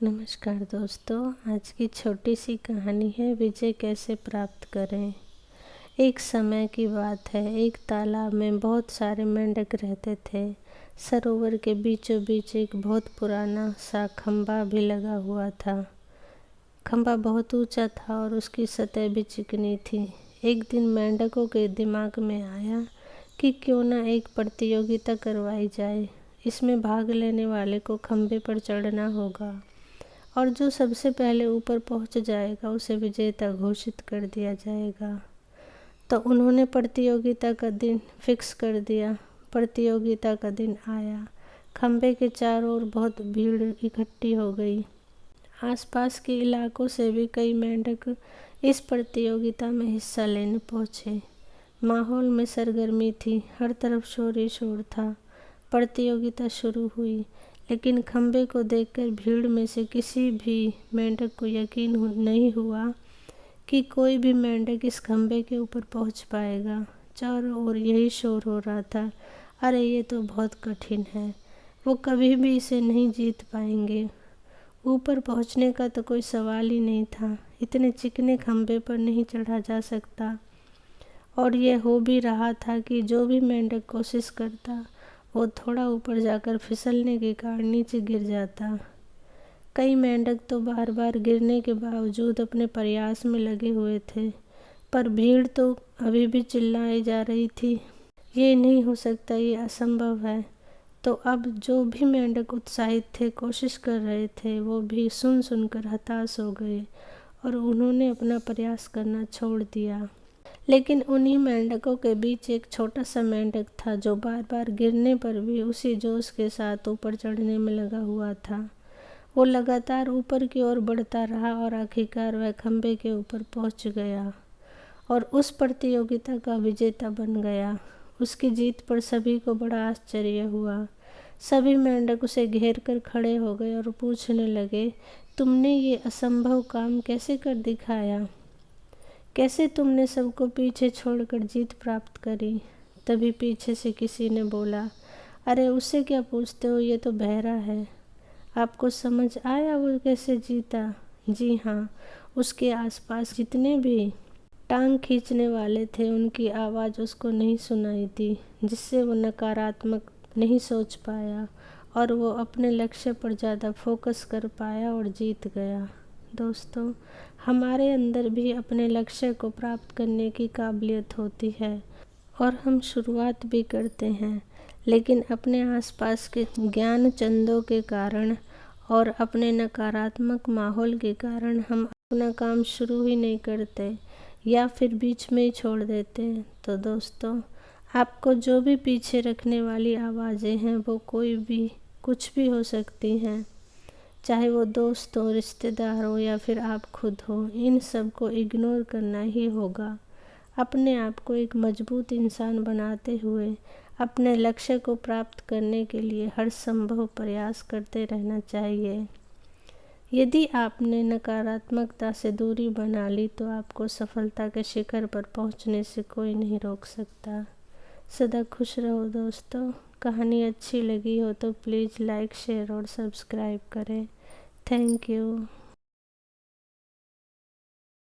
नमस्कार दोस्तों, आज की छोटी सी कहानी है विजय कैसे प्राप्त करें। एक समय की बात है, एक तालाब में बहुत सारे मेंढक रहते थे। सरोवर के बीचों बीच एक बहुत पुराना सा खंभा भी लगा हुआ था। खंभा बहुत ऊंचा था और उसकी सतह भी चिकनी थी। एक दिन मेंढकों के दिमाग में आया कि क्यों ना एक प्रतियोगिता करवाई जाए। इसमें भाग लेने वाले को खंभे पर चढ़ना होगा और जो सबसे पहले ऊपर पहुंच जाएगा उसे विजेता घोषित कर दिया जाएगा। तो उन्होंने प्रतियोगिता का दिन फिक्स कर दिया। प्रतियोगिता का दिन आया। खंभे के चारों ओर बहुत भीड़ इकट्ठी हो गई। आसपास के इलाकों से भी कई मेंढक इस प्रतियोगिता में हिस्सा लेने पहुंचे। माहौल में सरगर्मी थी, हर तरफ शोर ही शोर था। प्रतियोगिता शुरू हुई, लेकिन खंभे को देखकर भीड़ में से किसी भी मेंढक को यकीन नहीं हुआ कि कोई भी मेंढक इस खंभे के ऊपर पहुंच पाएगा। चारों ओर यही शोर हो रहा था, अरे ये तो बहुत कठिन है, वो कभी भी इसे नहीं जीत पाएंगे। ऊपर पहुंचने का तो कोई सवाल ही नहीं था, इतने चिकने खंभे पर नहीं चढ़ा जा सकता। और यह हो भी रहा था कि जो भी मेंढक कोशिश करता वो थोड़ा ऊपर जाकर फिसलने के कारण नीचे गिर जाता। कई मेंढक तो बार बार गिरने के बावजूद अपने प्रयास में लगे हुए थे, पर भीड़ तो अभी भी चिल्लाई जा रही थी, ये नहीं हो सकता, ये असंभव है। तो अब जो भी मेंढक उत्साहित थे, कोशिश कर रहे थे, वो भी सुन सुनकर हताश हो गए और उन्होंने अपना प्रयास करना छोड़ दिया। लेकिन उन्हीं मेंढकों के बीच एक छोटा सा मेंढक था जो बार बार गिरने पर भी उसी जोश के साथ ऊपर चढ़ने में लगा हुआ था। वो लगातार ऊपर की ओर बढ़ता रहा और आखिरकार वह खंभे के ऊपर पहुंच गया और उस प्रतियोगिता का विजेता बन गया। उसकी जीत पर सभी को बड़ा आश्चर्य हुआ। सभी मेंढक उसे घेर कर खड़े हो गए और पूछने लगे, तुमने ये असंभव काम कैसे कर दिखाया? कैसे तुमने सबको पीछे छोड़कर जीत प्राप्त करी? तभी पीछे से किसी ने बोला, अरे उससे क्या पूछते हो, ये तो बहरा है। आपको समझ आया वो कैसे जीता? जी हाँ, उसके आसपास जितने भी टांग खींचने वाले थे उनकी आवाज़ उसको नहीं सुनाई दी, जिससे वो नकारात्मक नहीं सोच पाया और वो अपने लक्ष्य पर ज़्यादा फोकस कर पाया और जीत गया। दोस्तों, हमारे अंदर भी अपने लक्ष्य को प्राप्त करने की काबिलियत होती है और हम शुरुआत भी करते हैं, लेकिन अपने आसपास के ज्ञान चंदों के कारण और अपने नकारात्मक माहौल के कारण हम अपना काम शुरू ही नहीं करते या फिर बीच में ही छोड़ देते हैं। तो दोस्तों, आपको जो भी पीछे रखने वाली आवाज़ें हैं वो कोई भी कुछ भी हो सकती हैं, चाहे वो दोस्त हो, रिश्तेदार हो या फिर आप खुद हो, इन सब को इग्नोर करना ही होगा। अपने आप को एक मजबूत इंसान बनाते हुए अपने लक्ष्य को प्राप्त करने के लिए हर संभव प्रयास करते रहना चाहिए। यदि आपने नकारात्मकता से दूरी बना ली तो आपको सफलता के शिखर पर पहुंचने से कोई नहीं रोक सकता। सदा खुश रहो दोस्तों। कहानी अच्छी लगी हो तो प्लीज़ लाइक, शेयर और सब्सक्राइब करें। Thank you.